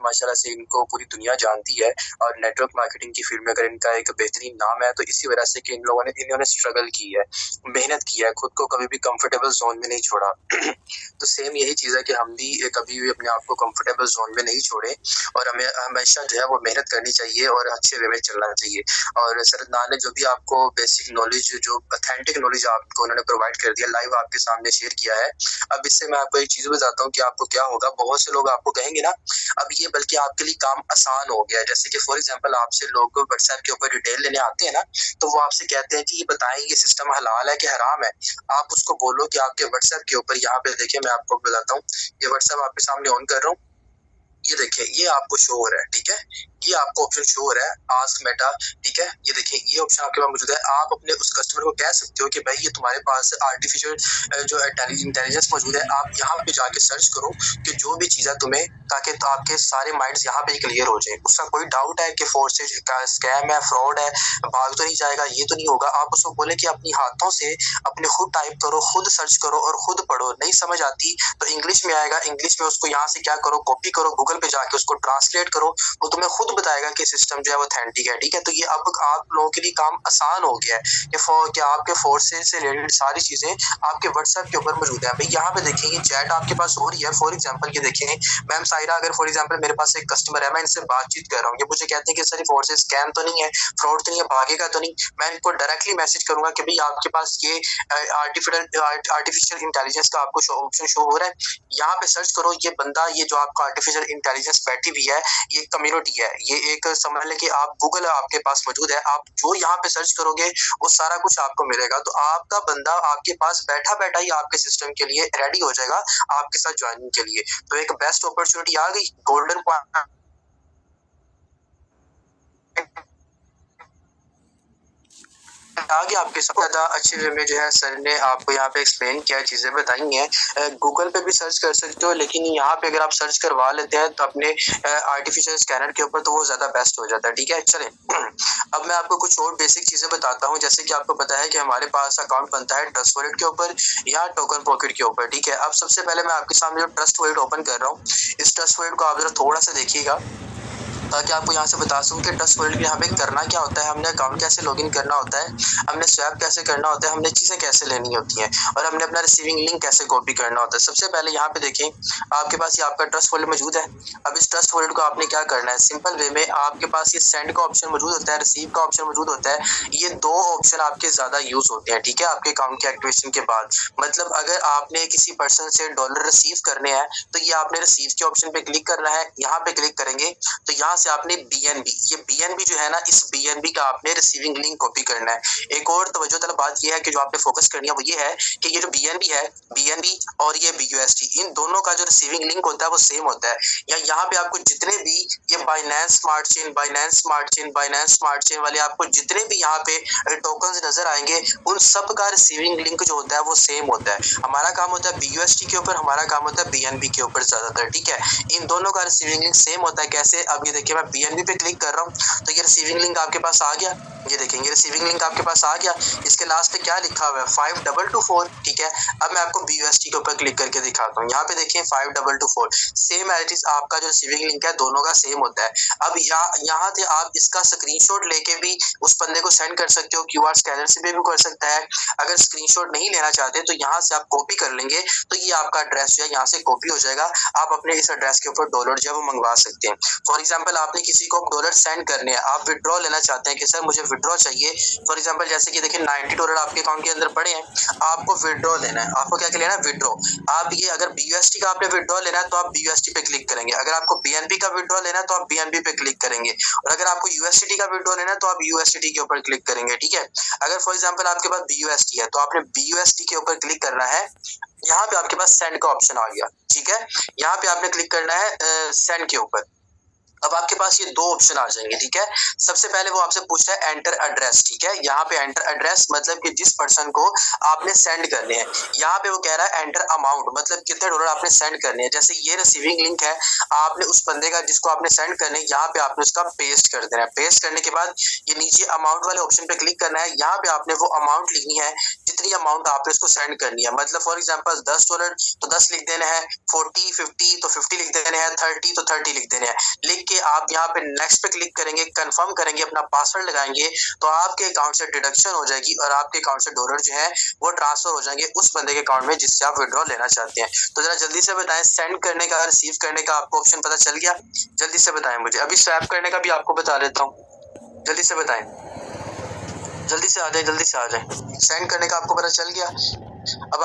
माशाल्लाह से इनको पूरी दुनिया जानती है और नेटवर्क मार्केटिंग की फील्ड में अगर इनका एक बेहतरीन नाम है तो इसी वजह से कि इन्होंने स्ट्रगल की है, मेहनत की है, खुद को कभी भी कंफर्टेबल जोन में नहीं छोड़ा। तो सेम यही चीज़ है कि हम भी कभी भी अपने आप को कंफर्टेबल जोन में नहीं छोड़े और हमें हमेशा जो है वो मेहनत करनी चाहिए और अच्छे वे में चलना चाहिए। और सरदार ने जो भी आपको बेसिक नॉलेज, जो ऑथेंटिक नॉलेज आपको उन्होंने प्रोवाइड कर दिया, लाइव आपके सामने शेयर किया है। अब इससे मैं आपको एक चीज़ बताता हूँ कि आपको क्या होगा। बहुत से लोग आपको कहेंगे ना, अब ये बल्कि आपके लिए काम आसान हो गया है। जैसे कि फॉर एग्जांपल आपसे लोग व्हाट्सएप के ऊपर डिटेल लेने आते हैं ना, तो वो आपसे कहते हैं कि ये बताएं ये सिस्टम हलाल है कि हराम है। आप उसको बोलो कि आपके व्हाट्सएप के ऊपर, यहाँ पे देखिए मैं आपको बताता हूँ, ये व्हाट्सएप आपके सामने ऑन कर रहा हूँ, ये देखिए ये आपको शो हो रहा है, ठीक है, ये आपको ऑप्शन शो हो रहा है आस्क मेटा, ठीक है। ये देखिए ये ऑप्शन आपके पास मौजूद है। आप अपने उस कस्टमर को कह सकते हो कि भाई ये तुम्हारे पास आर्टिफिशियल जो इंटेलिजेंस मौजूद है, आप यहाँ पे जाके सर्च करो कि जो भी चीज़ है तुम्हें, ताकि तो आपके सारे माइंड्स यहाँ पे क्लियर हो जाए। उसका कोई डाउट है कि फोर्सेज का स्कैम है, फ्रॉड है, भाग तो नहीं जाएगा, ये तो नहीं होगा, आप उसको बोले कि अपनी हाथों से अपने खुद टाइप करो, खुद सर्च करो और खुद पढ़ो। नहीं समझ आती तो इंग्लिश में आएगा, इंग्लिश में उसको यहाँ से क्या करो, कॉपी करो, गूगल पे जाके उसको ट्रांसलेट करो, वो तुम्हें खुद बताएगा कि सिस्टम जो है वो ऑथेंटिक है, ठीक है। तो ये अब आप लोगों के लिए काम आसान हो गया है कि आपके फोर्सेज से रिलेटेड सारी चीजें आपके व्हाट्सएप के ऊपर मौजूद है। भाई यहाँ पे देखिए ये चैट आपके पास हो रही है। फॉर एग्जांपल ये देखिए मैम सायरा, अगर फॉर एग्जांपल मेरे पास एक कस्टमर है, मैं इनसे बातचीत कर रहा हूँ, ये मुझे कहते हैं कि सर फोर्सेज स्कैम तो नहीं है, फ्रॉड तो नहीं है, भागेगा तो नहीं। मैं इनको डायरेक्टली मैसेज करूंगा कि भाई आपके पास ये आर्टिफिशियल इंटेलिजेंस का आपको ऑप्शन शो हो रहा है, यहाँ पे सर्च करो। ये बंदा, ये जो आपका आर्टिफिशियल इंटेलिजेंस बैठी हुई है, ये कम्युनिटी है, ये एक समझ लें कि आप गूगल आपके पास मौजूद है, आप जो यहाँ पे सर्च करोगे वो सारा कुछ आपको मिलेगा। तो आपका बंदा आपके पास बैठा बैठा ही आपके सिस्टम के लिए रेडी हो जाएगा आपके साथ ज्वाइनिंग के लिए। तो एक बेस्ट अपॉर्चुनिटी आ गई, गोल्डन पॉइंट आगे आपके साथ ज़्यादा अच्छे वे में जो है सर ने आपको यहाँ पे एक्सप्लेन किया, चीज़ें बताई हैं। गूगल पे भी सर्च कर सकते हो, लेकिन यहाँ पे अगर आप सर्च करवा लेते हैं तो अपने आर्टिफिशियल स्कैनर के ऊपर, तो वो ज़्यादा बेस्ट हो जाता है, ठीक है। चलें अब मैं आपको कुछ और बेसिक चीज़ें बताता हूँ। जैसे कि आपको पता है कि हमारे पास अकाउंट बनता है ट्रस्ट वॉलेट के ऊपर या टोकन पॉकेट के ऊपर, ठीक है। अब सबसे पहले मैं आपके सामने जो ट्रस्ट वॉलेट ओपन कर रहा हूँ, इस ट्रस्ट वॉलेट को आप जरा थोड़ा सा देखिएगा, ताकि आपको यहाँ से बता सकूं कि ट्रस्ट वॉलेट में यहाँ पे करना क्या होता है, हमने अकाउंट कैसे लॉगिन करना होता है, हमने स्वैप कैसे करना होता है, हमने चीज़ें कैसे लेनी होती हैं और हमने अपना रिसीविंग लिंक कैसे कॉपी करना होता है। सबसे पहले यहाँ पे देखें, आपके पास ये आपका ट्रस्ट वॉलेट मौजूद है। अब इस ट्रस्ट वॉलेट को आपने क्या करना है, सिंपल वे में आपके पास ये सेंड का ऑप्शन मौजूद होता है, रिसीव का ऑप्शन मौजूद होता है। ये दो ऑप्शन आपके ज़्यादा यूज होते हैं, ठीक है, आपके अकाउंट के एक्टिवेशन के बाद। मतलब अगर आपने किसी पर्सन से डॉलर रिसीव करने हैं तो ये आपने रिसीव के ऑप्शन पे क्लिक करना है। यहाँ पे क्लिक करेंगे तो यहाँ से आपने BNB, ये BNB जो है ना, इस BNB का आपने रिसीविंग लिंक कॉपी करना है। एक और तवज्जो तलब बात ये है कि जो आपने फोकस करनी है वो ये है कि ये जो BNB है, BNB और ये BUSD, इन दोनों का जो रिसीविंग लिंक होता है वो सेम होता है। या यहाँ पे आपको जितने भी ये Binance smart chain, Binance smart chain, Binance smart chain वाले आपको जितने भी यहाँ पे टोकन्स नजर आएंगे, उन सब का रिसीविंग लिंक जो होता है वो सेम होता है। हमारा काम होता है BUSD के ऊपर, हमारा काम होता है BNB के ऊपर ज्यादातर, ठीक है। इन दोनों का रिसीविंग लिंक सेम होता है। कैसे, अब ये देखिए मैं BNB पे क्लिक कर रहा हूँ तो ये रिसीविंग लिंक आपके पास आ गया। ये देखेंगे रिसीविंग लिंक आपके पास आ गया, इसके लास्ट पे क्या लिखा हुआ है, 5224, ठीक है। अब मैं आपको BUSD के ऊपर क्लिक करके दिखाता हूँ। यहाँ पे देखिए 5224 सेम एज इट इज आपका जो रिसीविंग लिंक है दोनों का सेम होता है। अब यहाँ से आप इसका स्क्रीनशॉट लेके भी उस बंदे को सेंड कर सकते हो, QR स्कैनर से भी कर सकता है। अगर स्क्रीनशॉट नहीं लेना चाहते तो यहाँ से आप कॉपी कर लेंगे, तो ये आपका एड्रेस जो है यहाँ से कॉपी हो जाएगा। आप अपने इस एड्रेस के ऊपर डॉलर जो है वो मंगवा सकते हैं। फॉर एग्जाम्पल आपने किसी को डॉलर सेंड करने हैं, आप विड्रॉ लेना चाहते हैं कि सर मुझे विड्रॉ चाहिए। फॉर एग्जाम्पल जैसे कि देखिए $90 आपके अकाउंट के अंदर पड़े हैं, आपको विड्रॉ लेना है। आपको क्या लेना है, विड्रॉ। आप ये अगर BUSD का आपने विड्रॉ लेना है तो आप BUSD पे क्लिक करेंगे, अगर आपको BNB का विड्रॉ लेना है तो आप BNB पे क्लिक करेंगे, और अगर आपको USDT का विड्रॉ लेना है तो आप USDT के ऊपर क्लिक करेंगे, ठीक है। अगर फॉर एग्जाम्पल आपके पास BUSD है तो आपने BUSD के ऊपर क्लिक करना है। यहाँ पे आपके पास सेंड का ऑप्शन आ गया, ठीक है। यहाँ पे आपने क्लिक करना है सेंड के ऊपर। अब आपके पास ये 2 ऑप्शन आ जाएंगे, ठीक है। सबसे पहले वो आपसे पूछता है एंटर एड्रेस, ठीक है। यहाँ पे एंटर एड्रेस मतलब कि जिस पर्सन को आपने सेंड करने हैं। यहाँ पे वो कह रहा है एंटर अमाउंट मतलब कितने डॉलर आपने सेंड करने हैं। जैसे ये रिसीविंग लिंक है, आपने उस बंदे का जिसको आपने सेंड करने हैं, यहाँ पे आपने उसका पेस्ट कर देना है। पेस्ट करने के बाद ये नीचे अमाउंट वाले ऑप्शन पे क्लिक करना है। यहाँ पे आपने वो अमाउंट लिखनी है जितनी अमाउंट आपने उसको सेंड करनी है। मतलब फॉर एग्जाम्पल $10 तो 10 लिख देने हैं, 40 50 तो 50 लिख देने हैं, 30 तो 30 लिख देने हैं। लिख के आप यहाँ पे नेक्स्ट पे क्लिक करेंगे, कंफर्म करेंगे, अपना पासवर्ड लगाएंगे तो आपके अकाउंट से डिडक्शन हो जाएगी और आपके अकाउंट से डॉलर जो है वो ट्रांसफर हो जाएंगे उस बंदे के अकाउंट में जिससे आप विड्रॉ लेना चाहते हैं। तो जरा जल्दी से बताएं, सेंड करने का रिसीव करने का आपको ऑप्शन पता चल गया? जल्दी से बताएं मुझे। अभी स्वैप करने का भी आपको बता देता हूँ, जल्दी से बताएं, जल्दी से आ जाए, जल्दी से आ जाए। सेंड करने का आपको पता चल गया। अब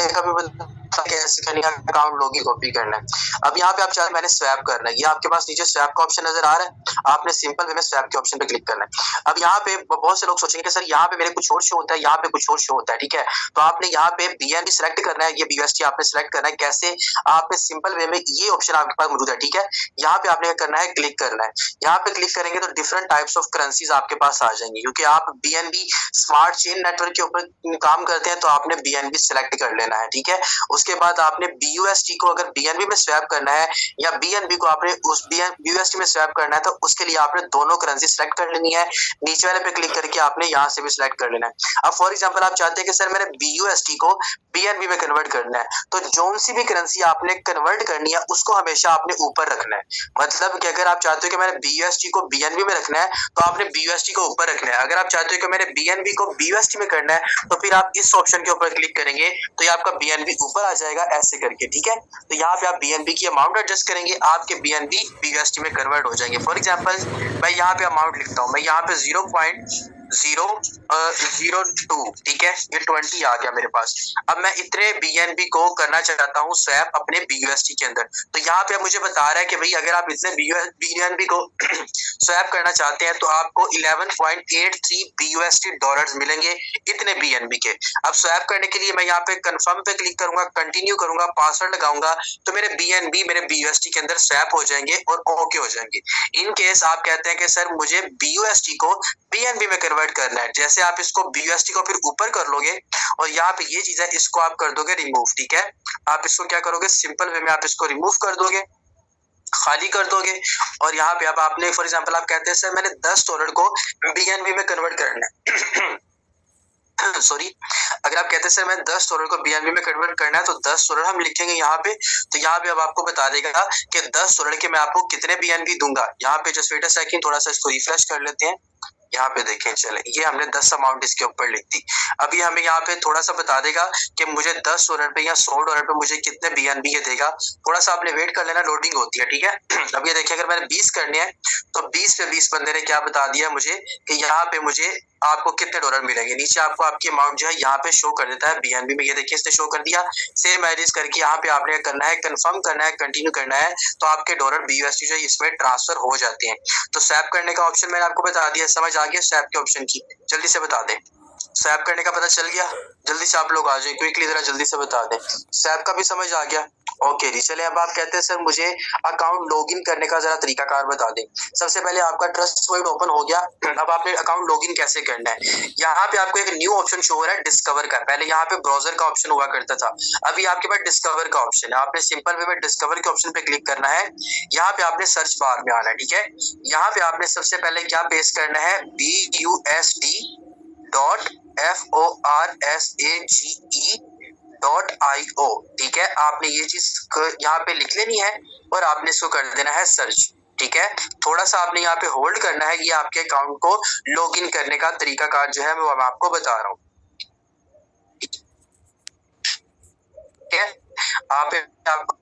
का भी बता कैसे करनी है, अकाउंट लॉगिन कॉपी करना है। अब यहाँ पे आप चाहे मैंने स्वैप करना है, ये आपके पास नीचे स्वैप का ऑप्शन नजर आ रहा है, आपने सिंपल वे में स्वैप के ऑप्शन पे क्लिक करना है। अब यहाँ पे बहुत से लोग सोचेंगे कि सर यहाँ पे मेरे कुछ और शो होता है, यहाँ पे कुछ और शो होता है, ठीक है। तो आपने यहाँ पे BNB सिलेक्ट करना है, ये BUSD आपने सिलेक्ट करना है। कैसे? आपने सिंपल वे में ये ऑप्शन आपके पास मौजूद है, ठीक है। यहाँ पे आपने करना है, क्लिक करना है। यहाँ पे क्लिक करेंगे तो डिफरेंट टाइप्स ऑफ करेंसीज आपके पास आ जाएंगी, क्योंकि आप BNB स्मार्ट चेन नेटवर्क के ऊपर काम करते हैं तो आपने BNB सिलेक्ट कर लेना है, ठीक है। उसके बाद आपने BUSD को अगर BNB में स्वैप करना है या BNB को आपने उस BUSD में स्वैप करना है तो उसके लिए आपने दोनों करेंसी सिलेक्ट कर लेनी है। नीचे वाले पे क्लिक करके आपने यहाँ से भी सिलेक्ट कर लेना है। अब फॉर एग्जांपल आप चाहते हैं कि सर मैंने BUSD को BNB में कन्वर्ट करना है, तो जोन सी भी करेंसी आपने कन्वर्ट करनी है उसको हमेशा आपने ऊपर रखना है। मतलब कि अगर आप चाहते हो कि मैंने BUSD को BNB में रखना है तो आपने BUSD को ऊपर रखना है। अगर आप चाहते हो कि मैंने BNB को BUSD में करना है तो फिर आप इस ऑप्शन के ऊपर क्लिक करेंगे तो ये आपका BNB ऊपर आ जाएगा ऐसे करके, ठीक है। तो यहाँ पे आप BNB की अमाउंट एडजस्ट करेंगे, आपके BNB BUSD में कन्वर्ट हो जाएंगे। फॉर एग्जांपल मैं यहाँ पे अमाउंट लिखता हूँ, मैं यहाँ पे 0.002, ठीक है, ये 20 आ गया मेरे पास। अब मैं इतने BNB को करना चाहता हूँ स्वैप अपने BUSD के अंदर। तो यहाँ पे मुझे बता रहा है कि भाई अगर आप इतने BNB को स्वैप करना चाहते हैं तो आपको 11.83 BUSD डॉलर्स मिलेंगे इतने BNB के। अब स्वैप करने के लिए मैं यहाँ पे कंफर्म पे क्लिक करूंगा, कंटिन्यू करूंगा, पासवर्ड लगाऊंगा तो मेरे BNB मेरे BUSD के अंदर स्वैप हो जाएंगे और ओके हो जाएंगे। इन केस आप कहते हैं कि सर मुझे BUSD को BNB में कन्वर्ट करना है, जैसे आप इसको BUSD को फिर ऊपर कर लोगे और यहाँ पे ये चीज है इसको आप कर दोगे रिमूव, ठीक है। आप इसको क्या करोगे, सिंपल वे में आप इसको रिमूव कर दोगे, खाली कर दोगे। और यहाँ पे अब आपने फॉर एग्जांपल आप कहते हैं सर मैंने $10 को BNB में कन्वर्ट करना है सॉरी, अगर आप कहते हैं सर मैं $10 को BNB में कन्वर्ट करना है तो $10 हम लिखेंगे यहाँ पे। तो यहाँ पे अब आपको बता देगा कि $10 के मैं आपको कितने BNB दूंगा। यहाँ पे जस्ट वेट अ सेकंड, थोड़ा सा इसको रिफ्रेश कर लेते हैं। यहाँ पे देखें, चले ये हमने 10 अमाउंट इसके ऊपर लिख दी। अभी हमें यहाँ पे थोड़ा सा बता देगा कि मुझे $10 पे या $100 पे मुझे कितने BNB ये देगा। थोड़ा सा आपने वेट कर लेना, लोडिंग होती है, ठीक है। अब ये देखिए अगर मैंने 20 करने हैं तो 20 पे 20 बंदे ने क्या बता दिया मुझे कि यहाँ पे मुझे आपको कितने डॉलर मिलेंगे। नीचे आपको आपकी अमाउंट जो है यहाँ पे शो कर देता है BNB में, ये देखिए इसने शो कर दिया। सेम एड्रेस करके यहाँ पे आपने करना है, कंफर्म करना है, कंटिन्यू करना है तो आपके डॉलर BUSD जो है इसमें ट्रांसफर हो जाते हैं। तो स्वैप करने का ऑप्शन मैंने आपको बता दिया, समझ आ गया स्वैप के ऑप्शन की? जल्दी से बता दें, स्वैप करने का पता चल गया? जल्दी से आप लोग आ जाए, क्विकली जरा जल्दी से बता दें। स्वैप का भी समझ आ गया? ओके जी, चलिए अब आप कहते हैं सर मुझे अकाउंट लॉगिन करने का जरा तरीकाकार बता दें। सबसे पहले आपका ट्रस्ट वर्ड ओपन हो गया, अब आपने अकाउंट लॉगिन कैसे करना है। यहाँ पे आपको एक न्यू ऑप्शन शो हो रहा है डिस्कवर का, पहले यहाँ पे ब्राउजर का ऑप्शन हुआ करता था, अभी आपके पास डिस्कवर का ऑप्शन है। आपने सिंपल वे में डिस्कवर के ऑप्शन पे क्लिक करना है, यहाँ पे आपने सर्च बार में आना है, ठीक है। यहाँ पे आपने सबसे पहले क्या पेस्ट करना है, BUSD.FORSAGE.IO, ठीक है। आपने ये चीज यहाँ पे लिख लेनी है और आपने इसको कर देना है सर्च, ठीक है। थोड़ा सा आपने यहाँ पे होल्ड करना है, ये आपके अकाउंट को लॉगिन करने का तरीकाकार जो है वो मैं आपको बता रहा हूँ, ठीक है। आपको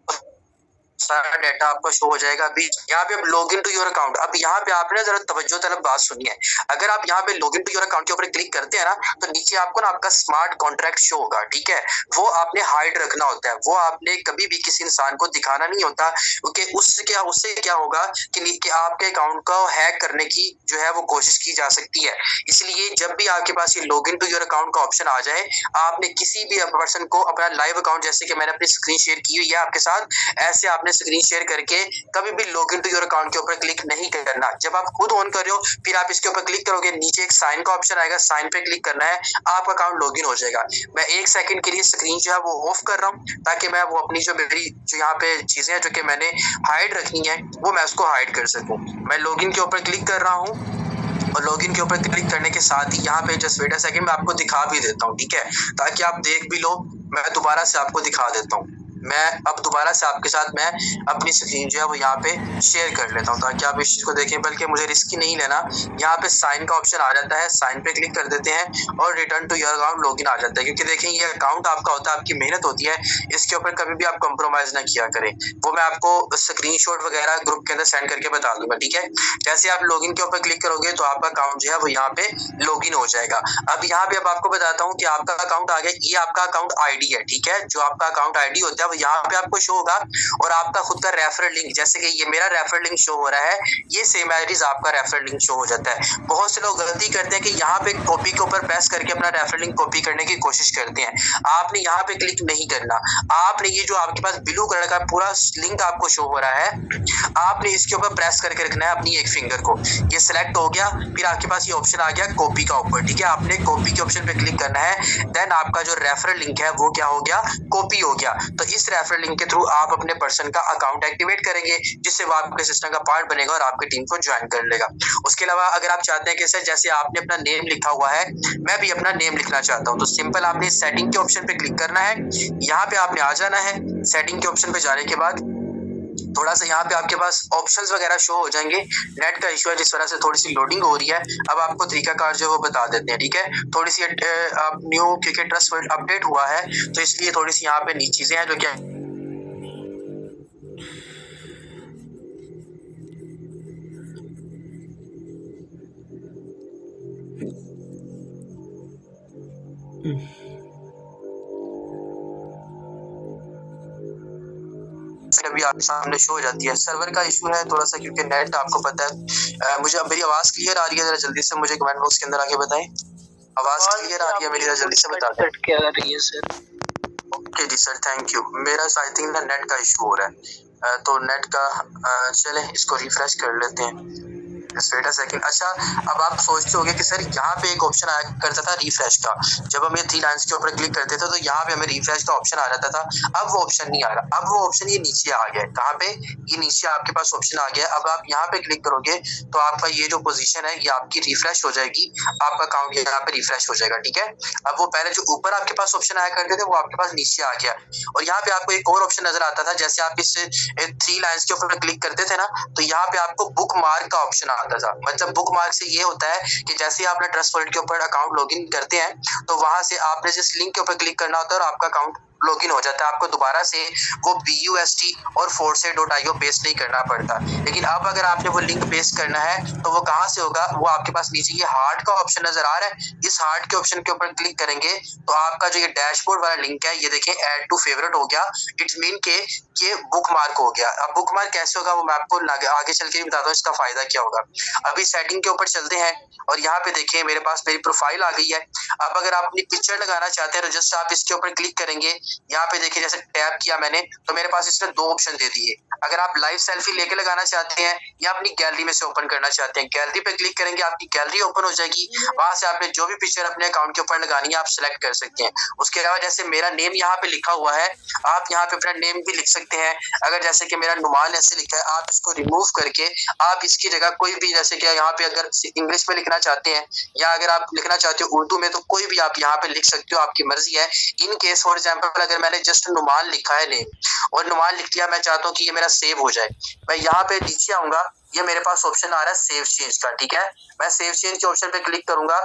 सारा डाटा आपका शो हो जाएगा। अभी यहाँ पे अब log in to your account, अब यहाँ पे आपने जरा तवज्जो तलब बात सुनी है। अगर आप यहाँ पे log in to your account के ऊपर क्लिक करते हैं ना, तो नीचे आपको ना आपका स्मार्ट कॉन्ट्रैक्ट शो होगा, ठीक है। वो आपने हाइड रखना होता है, वो आपने कभी भी किसी इंसान को दिखाना नहीं होता, क्योंकि उससे क्या होगा कि आपके अकाउंट को हैक करने की जो है वो कोशिश की जा सकती है। इसलिए जब भी आपके पास ये log in to your account का ऑप्शन आ जाए, आपने किसी भी पर्सन को अपना लाइव अकाउंट, जैसे कि मैंने अपनी स्क्रीन शेयर की हुई है आपके साथ, ऐसे आपने स्क्रीन शेयर करके कभी भी log in to your account के ऊपर क्लिक नहीं करना। जब आप खुद ऑन कर रहे हो, फिर आप इसके ऊपर क्लिक करोगे, नीचे एक साइन का ऑप्शन आएगा, साइन पे क्लिक करना है, आपका अकाउंट लॉग इन हो जाएगा। मैं 1 सेकंड के लिए स्क्रीन जो है वो ऑफ कर रहा हूँ, ताकि मैं वो अपनी जो मेरी जो यहाँ पे चीजें हैं जो कि मैंने हाइड रखनी है, वो मैं उसको हाइड कर सकूं। मैं लॉग इन के ऊपर क्लिक कर रहा हूँ, और लॉगिन के ऊपर क्लिक करने के साथ ही यहाँ पे जस्ट वेट अ सेकंड, मैं आपको दिखा भी देता हूँ, ठीक है, ताकि आप देख भी लो। मैं दोबारा से आपको दिखा देता हूँ। मैं अब दोबारा से आपके साथ मैं अपनी स्क्रीन जो है वो यहाँ पे शेयर कर लेता हूँ, ताकि आप इस चीज को देखें, बल्कि मुझे रिस्क ही नहीं लेना। यहाँ पे साइन का ऑप्शन आ जाता है, साइन पे क्लिक कर देते हैं और return to your account login आ जाता है, क्योंकि देखें ये अकाउंट आपका होता है, आपकी मेहनत होती है, इसके ऊपर कभी भी आप कॉम्प्रोमाइज ना किया करें। वो मैं आपको स्क्रीनशॉट वगैरह ग्रुप के अंदर सेंड करके बता दूंगा, ठीक है। जैसे आप लॉगिन के ऊपर क्लिक करोगे तो आपका अकाउंट जो है वो यहाँ पे लॉगिन हो जाएगा। अब यहाँ पे अब आपको बताता हूँ कि आपका अकाउंट आ गया, ये आपका अकाउंट आईडी है, ठीक है। जो आपका अकाउंट आईडी होता है वो यहाँ पे आपको शो होगा, और आपका खुद का रेफरल लिंक, जैसे कि ये मेरा रेफरल लिंक शो हो रहा है, ये सेम एज आपका रेफरल लिंक शो हो जाता है। बहुत से लोग गलती करते हैं कि यहाँ पे कॉपी के ऊपर प्रेस करके अपना रेफरल लिंक कॉपी करने की कोशिश करते हैं। आपने यहाँ पे क्लिक नहीं करना, आपने ये जो आपके पास ब्लू कलर का पूरा लिंक आपको शो हो रहा है, आपने इसके ऊपर प्रेस करके रखना है अपनी एक फिंगर को। ये सिलेक्ट हो गया, फिर आपके पास ये ऑप्शन आ गया कॉपी का ऊपर, ठीक है। आपने कॉपी के ऑप्शन पे क्लिक करना है, देन आपका जो रेफरल लिंक है वो क्या हो गया, कॉपी हो गया। तो इस रेफरल लिंक के थ्रू आप अपने पर्सन का अकाउंट एक्टिवेट करेंगे, जिससे वो आपके सिस्टम का पार्ट बनेगा और आपकी टीम को ज्वाइन कर लेगा। उसके अलावा अगर आप चाहते हैं कि सर जैसे आपने अपना नेम लिखा हुआ है, मैं भी अपना नेम लिखना चाहता हूँ, तो सिंपल आपने सेटिंग के ऑप्शन पे क्लिक करना है। यहाँ पे आपने आ जाना है, सेटिंग के ऑप्शन पे जाने के बाद थोड़ा सा यहाँ पे आपके पास ऑप्शंस वगैरह शो हो जाएंगे। नेट का इशू है जिस वजह से थोड़ी सी लोडिंग हो रही है। अब आपको तरीकाकार जो है वो बता देते हैं, ठीक है। थोड़ी सी new cricket trust world update हुआ है, तो इसलिए थोड़ी सी यहाँ पे चीजें हैं जो क्या अभी आपके सामने शो हो जाती है। सर्वर का इशू है थोड़ा सा, क्योंकि नेट आपको पता है। मुझे अब मेरी आवाज क्लियर आ रही है? जरा जल्दी से मुझे कमेंट बॉक्स के अंदर आके बताएं। आवाज क्लियर आ रही है मेरी? जरा जल्दी से बता दें। क्या आ रही है सर? ओके जी सर, थैंक यू। मेरा आई थिंक ना नेट का इशू हो रहा है, तो नेट का चलें इसको रिफ्रेश कर लेते हैं। Wait a second. अच्छा, अब आप सोचते होंगे कि सर यहाँ पे एक ऑप्शन आया करता था रिफ्रेश का, जब हम ये 3 लाइंस के ऊपर क्लिक करते थे तो यहाँ पे हमें रिफ्रेश का ऑप्शन आ जाता था। अब वो ऑप्शन नहीं आ रहा, अब वो ऑप्शन ये नीचे आ गया है। कहाँ पे? ये नीचे आपके पास ऑप्शन आ गया। अब आप यहाँ पे क्लिक करोगे तो आपका ये जो पोजीशन है ये आपकी रिफ्रेश हो जाएगी, आपका अकाउंट यहाँ पे रिफ्रेश हो जाएगा, ठीक है। अब वो पहले जो ऊपर आपके पास ऑप्शन आया करते थे वो आपके पास नीचे आ गया, और यहाँ पे आपको एक और ऑप्शन नजर आता था। जैसे आप इस 3 लाइंस के ऊपर क्लिक करते थे ना, तो यहाँ पे आपको बुक मार्क का ऑप्शन आता था। मतलब बुक मार्क से ये होता है कि जैसे आपने ट्रस्ट वर्ल्ड के ऊपर अकाउंट लॉगिन करते हैं, तो वहां से आपने जिस लिंक के ऊपर क्लिक करना होता है और आपका अकाउंट लॉगिन हो जाता है। आपको दोबारा से वो BUST और force.io पेस्ट नहीं करना पड़ता। लेकिन अब अगर आपने वो लिंक पेस्ट करना है तो वो कहाँ से होगा? वो आपके पास नीचे ये हार्ट का ऑप्शन नजर आ रहा है, इस हार्ट के ऑप्शन के ऊपर क्लिक करेंगे तो आपका जो ये डैशबोर्ड वाला लिंक है ये देखिए ऐड टू फेवरेट हो गया। इट्स मीन के ये बुक मार्क हो गया। अब बुक मार्क कैसे होगा वो मैं आपको आगे चल के भी बताता हूँ, इसका फायदा क्या होगा। अभी सेटिंग के ऊपर चलते हैं, और यहाँ पे देखिए मेरे पास मेरी प्रोफाइल आ गई है। अब अगर आप अपनी पिक्चर लगाना चाहते हैं तो जस्ट आप इसके ऊपर क्लिक करेंगे। यहाँ पे देखिए जैसे टैप किया मैंने तो मेरे पास इसने 2 ऑप्शन दे दिए। अगर आप लाइव सेल्फी लेके लगाना चाहते हैं या अपनी गैलरी में से ओपन करना चाहते हैं, गैलरी पे क्लिक करेंगे, आपकी गैलरी ओपन हो जाएगी। वहां से आपने जो भी पिक्चर अपने अकाउंट के ऊपर लगानी है आप सिलेक्ट कर सकते हैं। उसके अलावा जैसे मेरा नेम यहाँ पे लिखा हुआ है, आप यहाँ पे अपना नेम भी लिख सकते हैं। अगर जैसे कि मेरा नुमान ऐसे लिखा है, आप इसको रिमूव करके आप इसकी जगह कोई भी, जैसे कि यहाँ पे अगर इंग्लिश में लिखना चाहते हैं या अगर आप लिखना चाहते हो उर्दू में, तो कोई भी आप यहाँ पे लिख सकते हो, आपकी मर्जी है। इन केस फॉर एग्जाम्पल अगर मैंने जस्ट नुमान लिखा है नेम और नुमान लिख दिया, मैं चाहता हूँ कि ये मेरा सेव हो जाए, मैं यहाँ पे नीचे आऊंगा, ये मेरे पास ऑप्शन आ रहा है सेव चेंज का, ठीक है। मैं सेव चेंज के ऑप्शन पे क्लिक करूंगा,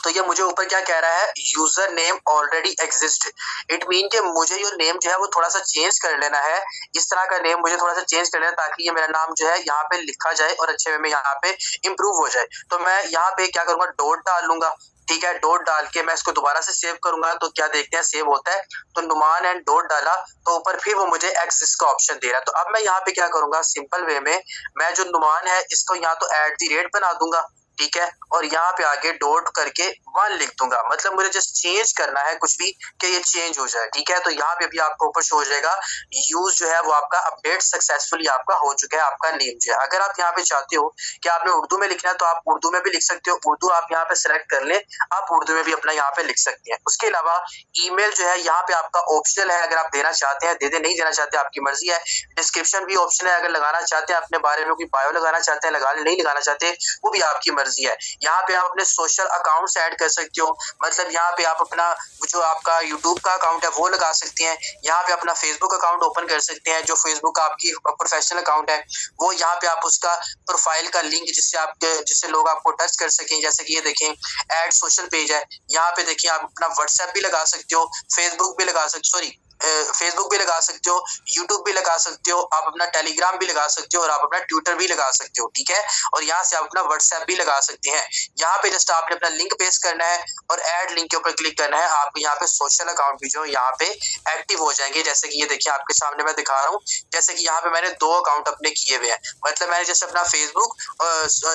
तो ये मुझे ऊपर क्या कह रहा है, user name already exist. It mean कि मुझे ये नेम जो है वो थोड़ा सा चेंज कर लेना है, इस तरह का नेम मुझे थोड़ा सा चेंज कर लेना है ताकि ये मेरा नाम जो है यहाँ पे लिखा जाए और अच्छे वे में यहाँ पे इंप्रूव हो जाए। तो मैं यहाँ पे क्या करूंगा, डॉट डाल लूंगा। ठीक है, डॉट डाल के मैं इसको दोबारा से सेव करूंगा तो क्या देखते हैं सेव होता है। तो नुमान एंड डॉट डाला तो ऊपर फिर वो मुझे एग्जिस्ट का ऑप्शन दे रहा है। तो अब मैं यहाँ पे क्या करूंगा, सिंपल वे में मैं जो नुमान है इसको यहाँ तो @ बना दूंगा। ठीक है, और यहाँ पे आगे डॉट करके 1 लिख दूंगा। मतलब मुझे जस्ट चेंज करना है कुछ भी कि ये चेंज हो जाए। ठीक है, तो यहाँ पे भी आपको ऊपर शो हो जाएगा यूज जो है वो आपका अपडेट सक्सेसफुली आपका हो चुका है, आपका नेम जो है। अगर आप यहाँ पे चाहते हो कि आपने उर्दू में लिखना है तो आप उर्दू में भी लिख सकते हो, उर्दू आप यहाँ पे सिलेक्ट कर ले, आप उर्दू में भी अपना यहाँ पे लिख सकते हैं। उसके अलावा ईमेल जो है यहाँ पे आपका ऑप्शनल है, अगर आप देना चाहते हैं दे दे, नहीं देना चाहते आपकी मर्जी है। डिस्क्रिप्शन भी ऑप्शन है, अगर लगाना चाहते हैं अपने बारे में कोई बायो लगाना चाहते हैं लगा, नहीं लगाना चाहते वो भी आपकी मर्जी है। यहाँ पे आप अपने सोशल अकाउंट्स ऐड कर सकते हो, मतलब यहाँ पे आप अपना जो आपका यूट्यूब का अकाउंट है वो लगा सकते हैं। यहाँ पे अपना फेसबुक अकाउंट ओपन कर सकते हैं, जो फेसबुक का आपकी प्रोफेशनल अकाउंट है वो यहाँ पे आप उसका प्रोफाइल का लिंक जिससे लोग आपको टच कर सकें। जैसे कि ये देखें ऐड सोशल पेज है, यहाँ पे देखिए आप अपना व्हाट्सएप भी लगा सकते हो, फेसबुक भी लगा सकते, सॉरी फेसबुक भी लगा सकते हो, यूट्यूब भी लगा सकते हो, आप अपना टेलीग्राम भी लगा सकते हो और आप अपना ट्विटर भी लगा सकते हो। ठीक है, और यहाँ से आप अपना व्हाट्सएप भी लगा सकते हैं। यहाँ पे जस्ट आपने अपना लिंक पेस्ट करना है और ऐड लिंक के ऊपर क्लिक करना है, आपके यहाँ पे सोशल अकाउंट भी जो यहाँ पे एक्टिव हो जाएंगे। जैसे कि ये देखिए आपके सामने मैं दिखा रहा हूँ, जैसे कि यहाँ पे मैंने 2 अकाउंट अपने किए हुए हैं, मतलब मैंने जैसे अपना फेसबुक,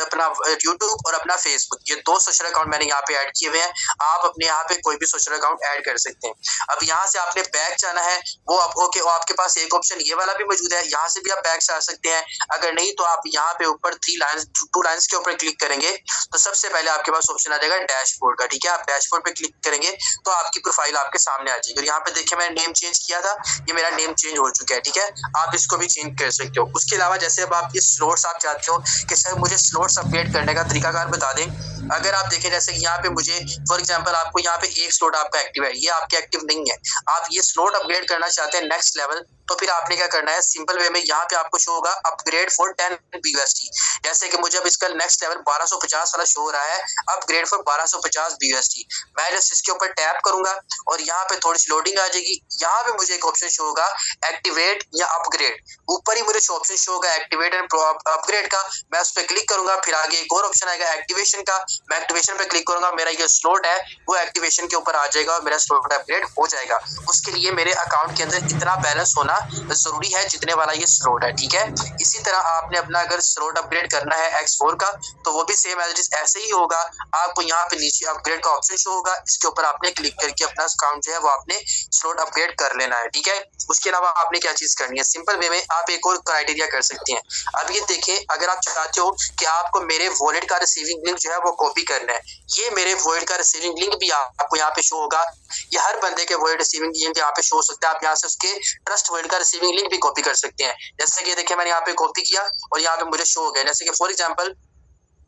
अपना यूट्यूब और अपना फेसबुक, ये 2 सोशल अकाउंट मैंने यहाँ पे ऐड किए हुए हैं। आप अपने यहाँ पे कोई भी सोशल अकाउंट ऐड कर सकते हैं। अब यहाँ से आपने बैक जाना है, वो आपके पास एक ऑप्शन ये वाला भी मौजूद है, यहाँ से भी आप बैक जा सकते हैं। अगर नहीं तो आप यहाँ पे ऊपर 2 लाइंस के ऊपर क्लिक करेंगे तो सबसे पहले आपके पास ऑप्शन आ जाएगा डैशबोर्ड का। ठीक है, आप डैशबोर्ड पे क्लिक करेंगे तो आपकी प्रोफाइल आपके सामने आ जाएगी। और यहाँ पे देखिए मैंने नेम चेंज किया था, ये मेरा नेम चेंज हो चुका है। ठीक है, आप इसको भी चेंज कर सकते हो। उसके अलावा जैसे अब आप ये स्लॉट्स आप चाहते हो कि सर मुझे स्लॉट्स अपडेट करने का तरीकाकार बता दें, अगर आप देखें जैसे यहाँ पे मुझे फॉर एग्जांपल आपको यहाँ पे एक स्लॉट आपका एक्टिव है, ये आपके एक्टिव नहीं है, आप ये स्लॉट अपग्रेड करना चाहते हैं नेक्स्ट लेवल, तो फिर आपने क्या करना है, सिंपल वे में यहाँ पे आपको शो होगा अपग्रेड फॉर 10 BUSD। जैसे कि मुझे अब इसका नेक्स्ट लेवल 1250 वाला शो हो रहा है, अपग्रेड फॉर 1250 BUSD। मैं जस्ट इसके ऊपर टैप करूंगा और यहाँ पे थोड़ी सी लोडिंग आ जाएगी। यहाँ पे मुझे एक ऑप्शन शो होगा एक्टिवेट या अपग्रेड, ऊपर ही मुझे ऑप्शन शो होगा एक्टिवेट एंड अपग्रेड का, मैं उस पर क्लिक करूंगा। फिर आगे एक और ऑप्शन आएगा एक्टिवेशन का, मैं एक्टिवेशन पे क्लिक करूंगा, मेरा ये स्लॉट है वो एक्टिवेशन के ऊपर आ जाएगा और मेरा स्लॉट अपग्रेड हो जाएगा। उसके लिए मेरे अकाउंट के अंदर इतना बैलेंस होना जरूरी है जितने वाला ये स्लॉट है। ठीक है, इसी तरह आपने अपना अगर स्लॉट अपग्रेड करना है X4 का तो वो भी सेम एज ऐसे ही होगा। आपको यहाँ पे नीचे अपग्रेड का ऑप्शन शो होगा, इसके ऊपर आपने क्लिक करके अपना अकाउंट जो है वो आपने स्लॉट अपग्रेड कर लेना है। ठीक है, उसके अलावा आपने क्या चीज करनी है, सिंपल वे में आप एक और क्राइटेरिया कर सकते हैं। अब ये देखें, अगर आप चाहते हो कि आपको मेरे वॉलेट का रिसीविंग लिंक जो है वो कॉपी करना है, ये मेरे वॉलेट का रिसीविंग लिंक भी आपको यहाँ पे शो होगा। ये हर बंदे के वॉलेट रिसीविंग लिंक यहाँ पे शो हो सकता है, आप यहाँ से उसके ट्रस्ट वॉलेट का रिसीविंग लिंक भी कॉपी कर सकते हैं। जैसे कि देखिए मैंने यहाँ पे कॉपी किया और यहाँ पे मुझे शो हो गया। जैसे कि फॉर एग्जांपल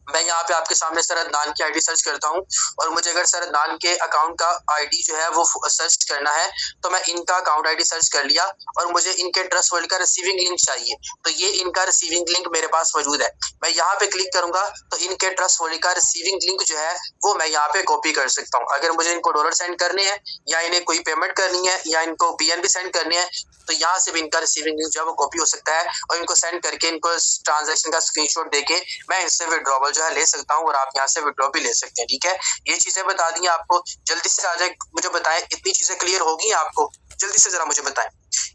मैं यहाँ पे आपके सामने सर अदनान की आईडी सर्च करता हूँ और मुझे अगर सर अदनान के अकाउंट का आईडी जो है वो सर्च करना है तो मैं इनका अकाउंट आईडी सर्च कर लिया और मुझे इनके ट्रस्ट वर्ल्ड का रिसीविंग लिंक चाहिए, तो ये इनका रिसीविंग लिंक मेरे पास मौजूद है। मैं यहाँ पे क्लिक करूंगा तो इनके ट्रस्ट वर्ल्ड का रिसीविंग लिंक जो है वो मैं यहाँ पे कॉपी कर सकता हूँ। अगर मुझे इनको डॉलर सेंड करने हैं या इन्हें कोई पेमेंट करनी है या इनको BNB सेंड करने हैं तो यहाँ से भी इनका रिसीविंग लिंक जो है वो कॉपी हो सकता है और इनको सेंड करके इनको ट्रांजैक्शन का स्क्रीनशॉट देके मैं इनसे विड्रॉवल जो है ले सकता हूँ और आप यहाँ से विड्रॉ भी ले सकते हैं। ठीक है, ये चीजें बता दी आपको, जल्दी से आ जाए मुझे बताएं, इतनी चीजें क्लियर होगी आपको, जल्दी से जरा मुझे बताएं।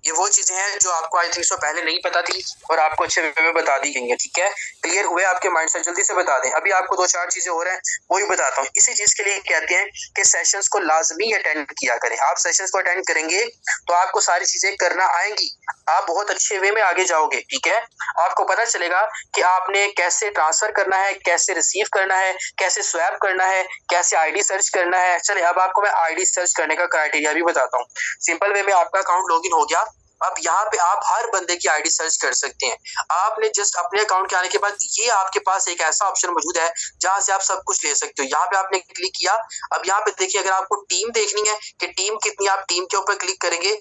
ये वो चीजें हैं जो आपको आई थिंक सो पहले नहीं पता थी और आपको अच्छे वे में बता दी गई हैं। ठीक है, क्लियर हुए आपके माइंड से, जल्दी से बता दें। अभी आपको 2-4 चीजें हो रहे हैं वो भी बताता हूँ। इसी चीज के लिए कहते हैं कि सेशंस को लाजमी अटेंड किया करें। आप सेशंस को अटेंड करेंगे तो आपको सारी चीजें करना आएंगी, आप बहुत अच्छे वे में आगे जाओगे। ठीक है, आपको पता चलेगा कि आपने कैसे ट्रांसफर करना है, कैसे रिसीव करना है, कैसे स्वैप करना है, कैसे आईडी सर्च करना है। चले अब आपको मैं आईडी सर्च करने का क्राइटेरिया भी बताता हूँ। सिंपल वे में आपका अकाउंट लॉगिन हो गया, अब यहाँ पे आप हर बंदे की आईडी सर्च कर सकते हैं। आपने जस्ट अपने अकाउंट के आने के बाद ये आपके पास एक ऐसा ऑप्शन मौजूद है जहां से आप सब कुछ ले सकते हो। यहाँ पे आपने क्लिक किया, अब यहाँ पे देखिए अगर आपको टीम देखनी है कि टीम कितनी, आप टीम के ऊपर क्लिक करेंगे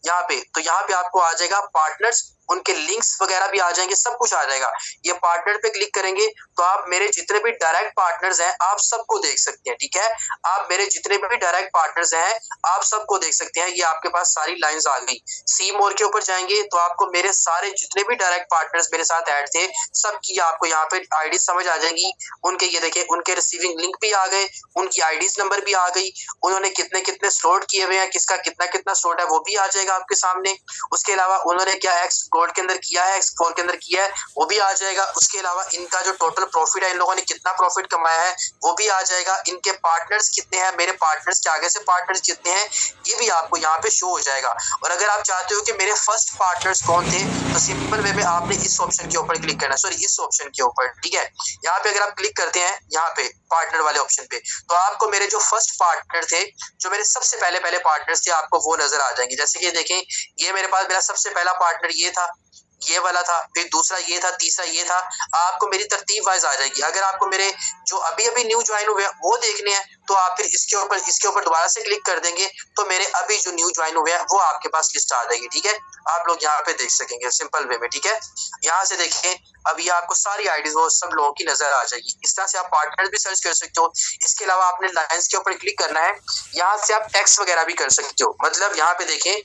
यहाँ पे तो यहाँ पे आपको आ जाएगा पार्टनर्स उनके लिंक्स वगैरह भी आ जाएंगे, सब कुछ आ जाएगा। ये पार्टनर पे क्लिक करेंगे तो आप मेरे जितने भी डायरेक्ट पार्टनर्स हैं आप सबको देख सकते हैं, ठीक है। आप मेरे जितने भी डायरेक्ट पार्टनर्स हैं आप सबको देख सकते हैं। ये आपके पास सारी लाइंस आ गई। सी मोर के ऊपर जाएंगे तो आपको मेरे सारे जितने भी डायरेक्ट पार्टनर्स मेरे साथ ऐड थे सबकी आपको यहाँ पे आईडी समझ आ जाएगी। उनके ये देखिए उनके रिसीविंग लिंक भी आ गए, उनकी आईडीज नंबर भी आ गई, उन्होंने कितने कितने स्लॉट किए हुए हैं, किसका कितना कितना स्लॉट है वो भी आ जाएगा आपके सामने। उसके अलावा उन्होंने क्या एक्स गोल्ड के अंदर किया है, एक्स 4 के अंदर किया है, वो भी आ जाएगा। उसके अलावा इनका जो टोटल प्रॉफिट है, इन लोगों ने कितना प्रॉफिट कमाया है वो भी आ जाएगा। इनके पार्टनर्स कितने हैं, मेरे पार्टनर्स के आगे से पार्टनर्स कितने हैं, ये भी आपको यहाँ पे शो हो जाएगा। और अगर आप चाहते हो कि मेरे फर्स्ट पार्टनर्स कौन थे तो सिंपल वे में आपने इस ऑप्शन के ऊपर क्लिक करना, सॉरी इस ऑप्शन के ऊपर, ठीक है। यहाँ पे अगर आप क्लिक करते हैं यहाँ पे पार्टनर वाले ऑप्शन पे तो आपको मेरे जो फर्स्ट पार्टनर थे, जो मेरे सबसे पहले पार्टनर्स थे, आपको वो नजर आ जाएंगे। जैसे कि देखें ये मेरे पास मेरा सबसे पहला पार्टनर ये था, ये वाला था, फिर दूसरा ये था, तीसरा ये था। आपको मेरी तरतीब वाइज आ जाएगी। अगर आपको मेरे जो अभी अभी न्यू ज्वाइन हुए वो देखने हैं तो आप फिर इसके ऊपर दोबारा से क्लिक कर देंगे तो मेरे अभी जो न्यू ज्वाइन हुए हैं वो आपके पास लिस्ट आ जाएगी, ठीक है। आप लोग यहाँ पे देख सकेंगे सिंपल वे में, ठीक है। यहाँ से देखें अब ये आपको सारी आईडीज वो सब लोगों की नजर आ जाएगी। इस तरह से आप पार्टनर भी सर्च कर सकते हो। इसके अलावा आपने लाइंस के ऊपर क्लिक करना है, यहाँ से आप टेक्स्ट वगैरह भी कर सकते हो। मतलब यहाँ पे देखें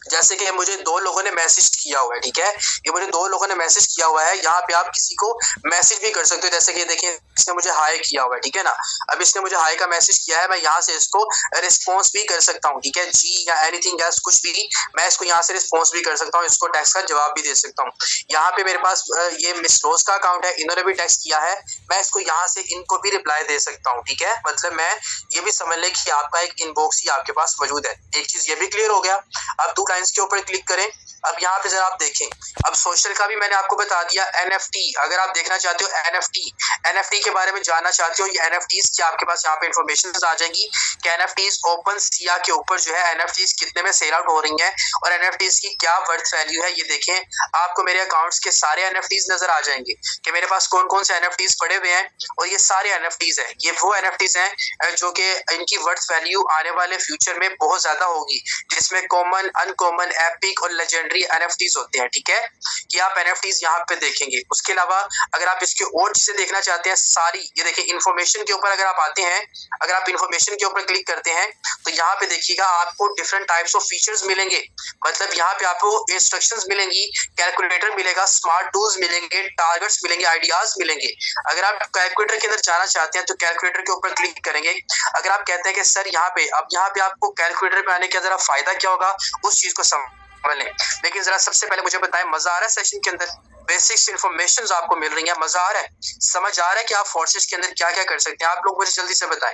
जैसे कि मुझे 2 लोगों ने मैसेज किया हुआ है, ठीक है। ये मुझे 2 लोगों ने मैसेज किया हुआ है, यहाँ पे आप किसी को मैसेज भी कर सकते हो। जैसे कि देखिए इसने मुझे हाई किया हुआ है, ठीक है ना। अब इसने मुझे हाई का मैसेज किया है, मैं यहाँ से इसको रिस्पॉन्स भी कर सकता हूँ, ठीक है। जी या एनीथिंग एल्स कुछ भी मैं इसको यहाँ से रिस्पॉन्स भी कर सकता हूँ, इसको टेक्स्ट का जवाब भी दे सकता हूँ। यहाँ पे मेरे पास ये मिस रोज का अकाउंट है, इन्होंने भी टेक्स्ट किया है, मैं इसको यहाँ से इनको भी रिप्लाई दे सकता हूँ, ठीक है। मतलब मैं ये भी समझ लें कि आपका एक इनबॉक्स ही आपके पास मौजूद है। एक चीज ये भी क्लियर हो गया। अब 2 लाइंस के ऊपर क्लिक करें। अब यहाँ पे जरा आप देखें, अब सोशल का भी मैंने आपको बता दिया। NFT अगर आप देखना चाहते हो, NFT के बारे में जानना चाहते हो, ये NFTs की आपके पास यहाँ पे इन्फॉर्मेशन आ जाएंगी कि NFTs ओपन सिया के ऊपर जो है NFTs कितने में सेल आउट हो रही हैं और NFTs की क्या वर्थ वैल्यू है। ये देखें आपको मेरे अकाउंट्स के सारे NFTs नजर आ जाएंगे कि मेरे पास कौन कौन से NFTs पड़े हुए हैं और ये सारे NFTs हैं। ये वो NFTs हैं जो कि इनकी वर्थ वैल्यू आने वाले फ्यूचर में बहुत ज्यादा होगी, जिसमें कॉमन, अनकॉमन, एपिक और लेजेंडरी NFTs होते हैं, ठीक है। ये आप NFTs यहाँ पे देखेंगे। उसके अलावा अगर आप इसके और चीजें देखना चाहते हैं सारी, ये देखिए इन्फॉर्मेशन के ऊपर अगर आप आते हैं, अगर आप इन्फॉर्मेशन के ऊपर क्लिक करते हैं तो यहाँ पे देखिएगा आपको डिफरेंट टाइप्स ऑफ फीचर्स मिलेंगे। मतलब यहाँ पे आपको इंस्ट्रक्शंस मिलेंगी, कैलकुलेटर मिलेगा, स्मार्ट टूल्स मिलेंगे, टारगेट्स मिलेंगे, आइडियाज मिलेंगे। अगर आप कैलकुलेटर के अंदर जाना चाहते हैं तो कैलकुलेटर के ऊपर क्लिक करेंगे। अगर आप कहते हैं कि सर यहाँ पे आपको कैलकुलेटर पे आने का जरा फायदा क्या होगा, उस चीज को समझ लें। लेकिन जरा सबसे पहले मुझे बताएं, मजा आ रहा है सेशन के अंदर? बेसिक्स इन्फॉर्मेशन आपको मिल रही है, मजा आ रहा है, समझ आ रहा है कि आप फोर्सेस के अंदर क्या क्या कर सकते हैं? आप लोग मुझे जल्दी से बताएं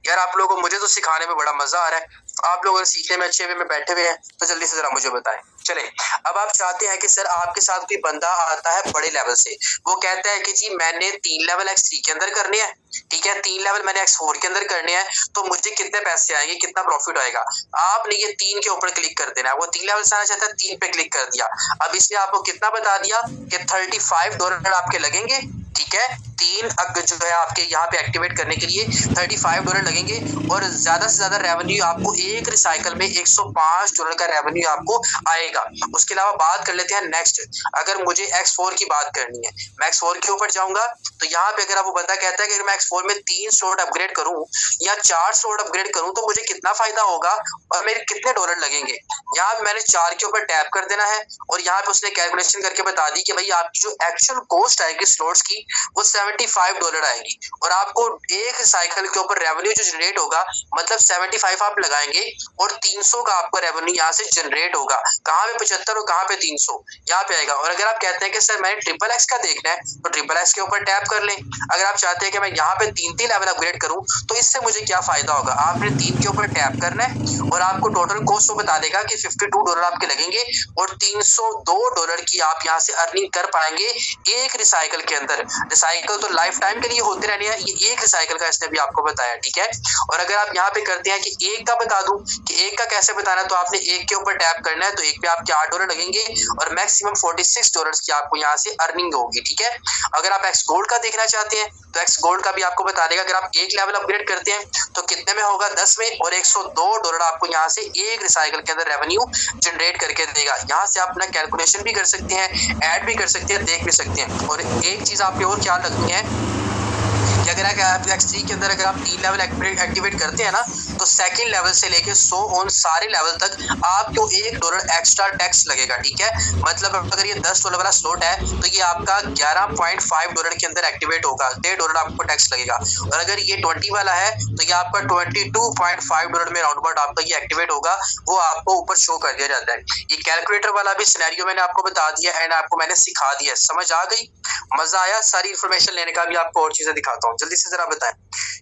यार। आप लोगों को मुझे तो सिखाने में बड़ा मजा आ रहा है, आप लोग सीखने में अच्छे वे में बैठे हुए हैं, तो जल्दी से जरा मुझे बताएं। चले अब आप चाहते हैं कि सर आपके साथ कोई बंदा आता है बड़े लेवल से, वो कहता है कि जी मैंने 3 लेवल X3 के अंदर करने हैं, ठीक है, 3 लेवल मैंने X4 के अंदर करने हैं, तो मुझे कितने पैसे आएंगे, कितना प्रॉफिट आएगा। आपने ये 3 के ऊपर क्लिक कर देना है। वो 3 लेवल से आना चाहता है, 3 पे क्लिक कर दिया। अब इसने आपको कितना बता दिया कि $35 आपके लगेंगे, ठीक है। 3 जो है आपके यहाँ पे एक्टिवेट करने के लिए $35 लगेंगे और ज्यादा से ज्यादा रेवेन्यू आपको एक रिसाइकल में $105 का रेवेन्यू आपको आएगा। उसके अलावा बात कर लेते हैं नेक्स्ट। अगर मुझे X4 की बात करनी है, मैं X4 के ऊपर जाऊंगा तो यहाँ पे अगर वो बंदा कहता है कि मैं X4 में 3 स्लॉट अपग्रेड करूं या 4 स्लॉट अपग्रेड करूं तो मुझे कितना फायदा होगा और मेरे कितने डॉलर लगेंगे। यहाँ पे मैंने 4 के ऊपर टैप कर देना है और यहाँ पे उसने कैलकुलेशन करके बता दी कि भाई आपकी जो एक्चुअल कॉस्ट आएगी स्लॉट्स की वो $75 आएगी और आपको एक साइकिल के ऊपर रेवेन्यू जो जनरेट होगा, मतलब 75 आप लगाएंगे और 300 का आपका रेवेन्यू यहाँ से जनरेट होगा। कहाँ पे 75 और कहाँ पे 300 यहाँ पे आएगा। और अगर आप कहते हैं कि सर मैंने XXX का देखना है तो XXX के ऊपर टैप कर लें। अगर आप चाहते हैं कि मैं यहाँ पे 3 लेवल अपग्रेड करूं तो इससे मुझे क्या फायदा होगा, आपने 3 के ऊपर टैप करना है और आपको टोटल कॉस्ट वो बता देगा कि $52 आपके लगेंगे और $302 की आप यहाँ से अर्निंग कर पाएंगे एक रिसाइकल के अंदर। रिसाइकल तो लाइफ टाइम के लिए होते रहने हैं, ये एक रिसाइकल का इसने भी आपको बताया, ठीक है। और अगर आप यहाँ पे करते हैं कि एक का बता दूं कि एक का कैसे बताना है, तो आपने एक के ऊपर टैप करना है, तो एक पे आपके $8 लगेंगे और मैक्सिमम $46 की आपको यहाँ से अर्निंग होगी, ठीक है। अगर आप एक्स गोल्ड का देखना चाहते हैं तो एक्स गोल्ड का भी आपको बता देगा, अगर आप एक लेवल अपग्रेड करते हैं तो कितने में होगा, 10 में, और $102 आपको यहाँ से एक रिसाइकल के अंदर रेवेन्यू जनरेट करके देगा। यहाँ से आप अपना कैलकुलेशन भी कर सकते हैं, ऐड भी कर सकते हैं, देख भी सकते हैं। और एक चीज आपकी और ख्याल रखनी है कि अगर आप X3 के अंदर अगर आप 3 लेवल एक्टिवेट करते हैं ना, तो सेकंड लेवल से लेके 100 ऑन सारे लेवल तक आपको $1 एक्स्ट्रा टैक्स लगेगा, ठीक है। मतलब अगर ये $10 वाला स्लॉट है तो ये आपका $11.5 के अंदर एक्टिवेट होगा, $1.5 आपको टैक्स लगेगा। और अगर ये 20 वाला है तो ये आपका $22.5 में राउंड अबाउट आपका ये एक्टिवेट होगा, वो आपको ऊपर शो कर दिया जाता है। ये कैलकुलेटर वाला भी सिनेरियो मैंने आपको बता दिया एंड आपको मैंने सिखा दिया, समझ आ गई, मजा आया। सारी इन्फॉर्मेशन लेने का भी आपको और चीजें दिखाता हूँ, जल्दी से जरा बताएं,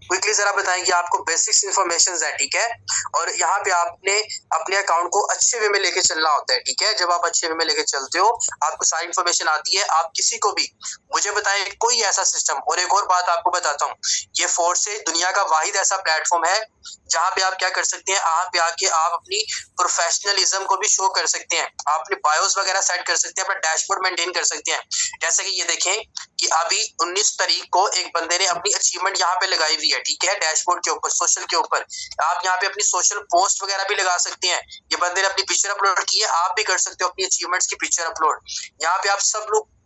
क्विकली जरा बताएं कि आपको बेसिक्स इन्फॉर्मेशन है, ठीक है। और यहाँ पे आपने अपने अकाउंट को अच्छे वे में लेके चलना होता है, ठीक है। जब आप अच्छे वे में लेके चलते हो आपको सारी इन्फॉर्मेशन आती है, आप किसी को भी मुझे बताएं कोई ऐसा सिस्टम। और एक और बात आपको बताता हूँ, ये फोर्सेज दुनिया का वाहिद ऐसा प्लेटफॉर्म है जहाँ पे आप क्या कर सकते हैं, यहाँ पे आके आप अपनी प्रोफेशनलिज्म को भी शो कर सकते हैं, आप अपने बायोस वगैरह सेट कर सकते हैं, अपना डैशबोर्ड मेंटेन कर सकते हैं। जैसे कि ये देखें कि अभी 19 तारीख को एक बंदे ने अपनी अचीवमेंट यहाँ पे लगाई हुई है, ठीक है, डैशबोर्ड के ऊपर, सोशल के ऊपर। आप यहाँ पे अपनी सोशल पोस्ट वगैरह भी लगा सकते हैं। ये बंदे ने अपनी पिक्चर अपलोड की है, आप भी कर सकते हो अपनी अचीवमेंट्स की पिक्चर अपलोड। यहाँ पे आप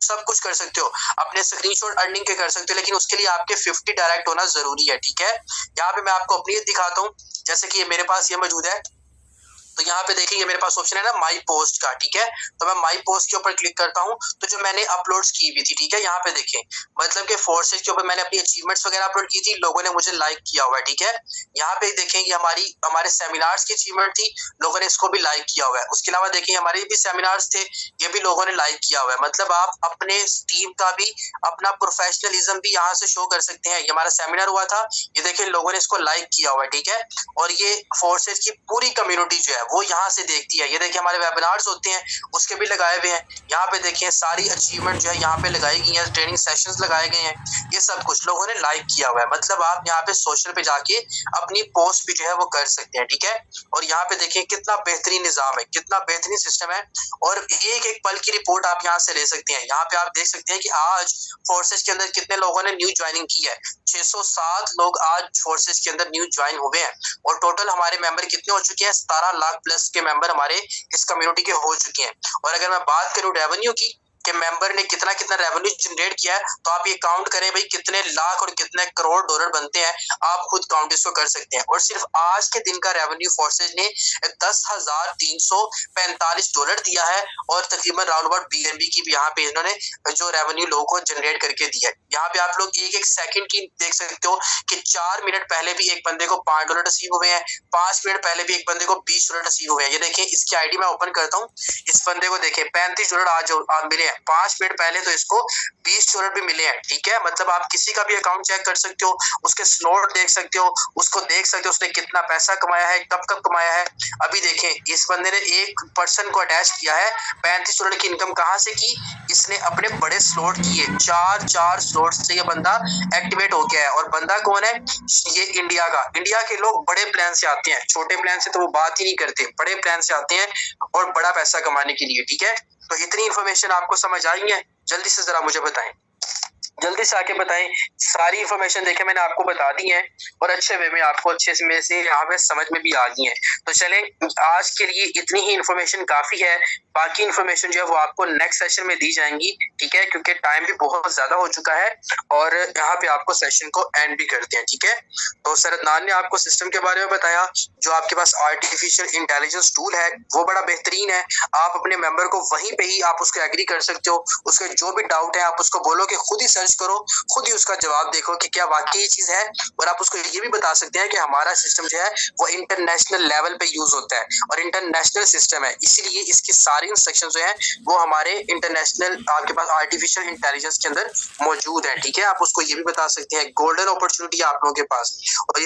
सब कुछ कर सकते हो, अपने स्क्रीनशॉट अर्निंग के कर सकते हो, लेकिन उसके लिए आपके 50 डायरेक्ट होना जरूरी है, ठीक है। यहाँ पे मैं आपको अपनी दिखाता हूँ, जैसे कि ये मेरे पास ये मौजूद है, तो यहाँ पे देखिए मेरे पास ऑप्शन है ना माई पोस्ट का, ठीक है। तो मैं माई पोस्ट के ऊपर क्लिक करता हूँ, तो जो मैंने अपलोड्स की हुई थी, ठीक है, यहाँ पे देखें, मतलब कि फोर्सेज के ऊपर मैंने अपनी अचीवमेंट्स वगैरह अपलोड की थी, लोगों ने मुझे लाइक किया हुआ है, ठीक है। यहाँ पे देखें ये हमारे सेमिनार्स की अचीवमेंट थी, लोगों ने इसको भी लाइक किया हुआ है। उसके अलावा देखिए हमारे भी सेमिनार्स थे, ये भी लोगों ने लाइक किया हुआ है। मतलब आप अपने टीम का भी अपना प्रोफेशनलिज्म भी यहाँ से शो कर सकते हैं। ये हमारा सेमिनार हुआ था, ये देखिए लोगों ने इसको लाइक किया हुआ है, ठीक है। और ये फोर्सेज की पूरी कम्युनिटी जो है वो यहाँ से देखती है। ये देखिए हमारे वेबिनार्स होते हैं उसके भी लगाए हुए हैं, यहाँ पे देखिए सारी अचीवमेंट जो है यहाँ पे लगाई गई है, ट्रेनिंग सेशंस लगाए गए हैं, ये सब कुछ लोगों ने लाइक किया हुआ है। मतलब आप यहाँ पे सोशल पे जाके अपनी पोस्ट भी जो है वो कर सकते हैं, ठीक है। और यहाँ पे देखिए कितना बेहतरीन निजाम है, कितना बेहतरीन सिस्टम है, और एक एक पल की रिपोर्ट आप यहाँ से ले सकते हैं। यहाँ पे आप देख सकते हैं कि आज फोर्सेज के अंदर कितने लोगों ने न्यू ज्वाइनिंग की है, 607 लोग आज फोर्सेज के अंदर न्यू ज्वाइन हुए हैं। और टोटल हमारे मेंबर कितने हो चुके हैं, 17 लाख प्लस के मेंबर हमारे इस कम्युनिटी के हो चुके हैं। और अगर मैं बात करूं रेवेन्यू की कि मेंबर ने कितना कितना रेवेन्यू जनरेट किया है, तो आप ये काउंट करें भाई कितने लाख और कितने करोड़ डॉलर बनते हैं, आप खुद काउंट इसको कर सकते हैं। और सिर्फ आज के दिन का रेवेन्यू फोर्सेज ने $10,345 दिया है, और तकरीबन राउंड अबाउट BNB की भी यहाँ पे इन्होंने जो रेवेन्यू लोगों को जनरेट करके दिया है। यहाँ पे आप लोग एक एक सेकंड की देख सकते हो कि 4 मिनट पहले भी एक बंदे को $5 रिसीव हुए हैं, 5 मिनट पहले भी एक बंदे को $20 रिसीव हुए हैं। ये देखिए इसकी आईडी मैं ओपन करता हूँ, इस बंदे को देखिए $35 आज मिले हैं, 5 मिनट पहले तो इसको $20 भी मिले हैं, ठीक है। मतलब आप किसी का भी अकाउंट चेक कर सकते हो, उसके स्लॉट देख सकते हो, उसको देख सकते हो उसने कितना पैसा कमाया है, कब कब कमाया है। अभी देखें इस बंदे ने एक पर्सन को अटैच किया है, $35 की इनकम कहाँ से की, इसने अपने बड़े स्लॉट किए, 4 स्लॉट से ये बंदा एक्टिवेट हो गया है। और बंदा कौन है, ये इंडिया का। इंडिया के लोग बड़े प्लान से आते हैं, छोटे प्लान से तो वो बात ही नहीं करते, बड़े प्लान से आते हैं और बड़ा पैसा कमाने के लिए, ठीक है। तो इतनी इन्फॉर्मेशन आपको समझ आई है, जल्दी से जरा मुझे बताएं, जल्दी से आके बताएं। सारी इन्फॉर्मेशन देखे मैंने आपको बता दी है, और अच्छे वे में आपको अच्छे से यहाँ पे समझ में भी आ गई है। तो चलें आज के लिए इतनी ही इन्फॉर्मेशन काफी है, बाकी इन्फॉर्मेशन जो है वो आपको नेक्स्ट सेशन में दी जाएंगी, ठीक है, क्योंकि टाइम भी बहुत ज्यादा हो चुका है, और यहाँ पे आपको सेशन को एंड भी करते हैं, ठीक है। तो सर अदनान ने आपको सिस्टम के बारे में बताया, जो आपके पास आर्टिफिशियल इंटेलिजेंस टूल है वो बड़ा बेहतरीन है। आप अपने मेंबर को वहीं पे ही आप उसको एग्री कर सकते हो, उसके जो भी डाउट है आप उसको बोलो कि खुद ही सर्च करो, खुद ही उसका जवाब देखो कि क्या वाकई ये चीज है। और आप उसको ये भी बता सकते हैं कि हमारा सिस्टम जो है वो इंटरनेशनल लेवल पे यूज होता है और इंटरनेशनल सिस्टम है, इसीलिए इसकी सारी इंस्ट्रक्शन जो है वो हमारे इंटरनेशनल आपके पास आर्टिफिशियल इंटेलिजेंस के अंदर मौजूद है, ठीक है। आप उसको ये भी बता सकते हैं, गोल्डन अपॉर्चुनिटी आप लोगों के पास। और